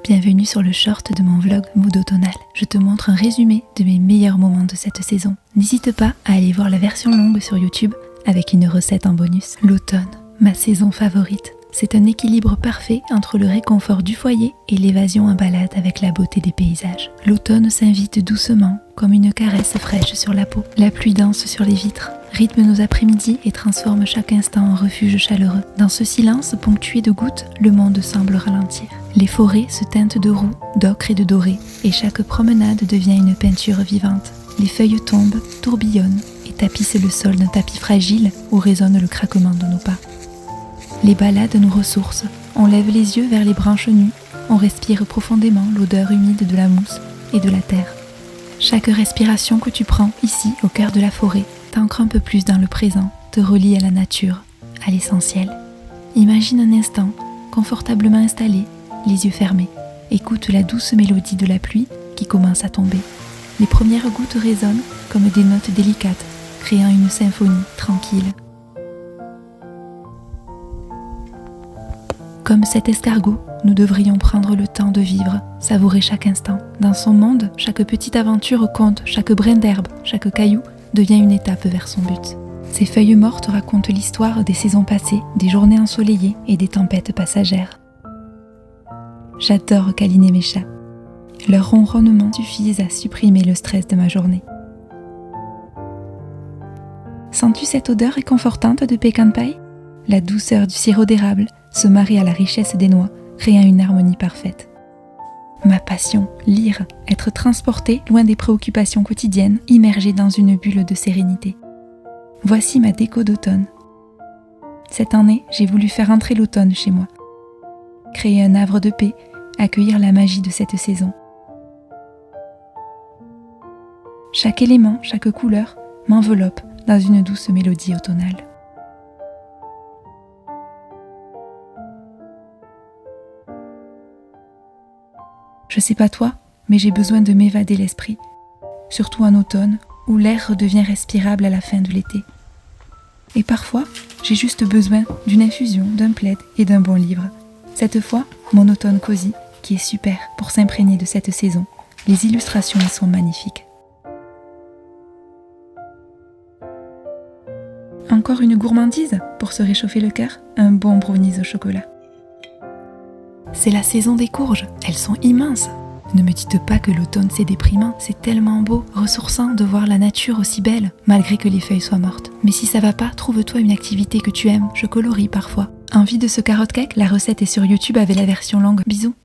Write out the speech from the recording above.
Bienvenue sur le short de mon vlog Mood automnal. Je te montre un résumé de mes meilleurs moments de cette saison. N'hésite pas à aller voir la version longue sur YouTube avec une recette en bonus. L'automne, ma saison favorite. C'est un équilibre parfait entre le réconfort du foyer et l'évasion en balade avec la beauté des paysages. L'automne s'invite doucement, comme une caresse fraîche sur la peau. La pluie danse sur les vitres, rythme nos après-midi et transforme chaque instant en refuge chaleureux. Dans ce silence ponctué de gouttes, le monde semble ralentir. Les forêts se teintent de roux, d'ocre et de doré, et chaque promenade devient une peinture vivante. Les feuilles tombent, tourbillonnent et tapissent le sol d'un tapis fragile où résonne le craquement de nos pas. Les balades nous ressourcent, on lève les yeux vers les branches nues, on respire profondément l'odeur humide de la mousse et de la terre. Chaque respiration que tu prends ici, au cœur de la forêt, t'ancre un peu plus dans le présent, te relie à la nature, à l'essentiel. Imagine un instant, confortablement installé, les yeux fermés, écoute la douce mélodie de la pluie qui commence à tomber. Les premières gouttes résonnent comme des notes délicates, créant une symphonie tranquille. Comme cet escargot, nous devrions prendre le temps de vivre, savourer chaque instant. Dans son monde, chaque petite aventure compte, chaque brin d'herbe, chaque caillou devient une étape vers son but. Ces feuilles mortes racontent l'histoire des saisons passées, des journées ensoleillées et des tempêtes passagères. J'adore câliner mes chats. Leur ronronnement suffit à supprimer le stress de ma journée. Sens-tu cette odeur réconfortante de pecan pie ? La douceur du sirop d'érable se marie à la richesse des noix, créant une harmonie parfaite. Ma passion, lire, être transporté loin des préoccupations quotidiennes, immergé dans une bulle de sérénité. Voici ma déco d'automne. Cette année, j'ai voulu faire entrer l'automne chez moi. Créer un havre de paix, accueillir la magie de cette saison. Chaque élément, chaque couleur m'enveloppe dans une douce mélodie automnale. Je sais pas toi, mais j'ai besoin de m'évader l'esprit, surtout en automne où l'air redevient respirable à la fin de l'été. Et parfois, j'ai juste besoin d'une infusion, d'un plaid et d'un bon livre. Cette fois, mon automne cosy, qui est super pour s'imprégner de cette saison. Les illustrations y sont magnifiques. Encore une gourmandise pour se réchauffer le cœur, un bon brownies au chocolat. C'est la saison des courges, elles sont immenses. Ne me dites pas que l'automne c'est déprimant, c'est tellement beau, ressourçant de voir la nature aussi belle, malgré que les feuilles soient mortes. Mais si ça va pas, trouve-toi une activité que tu aimes, je colorie parfois. Envie de ce carotte cake ? La recette est sur YouTube avec la version longue. Bisous.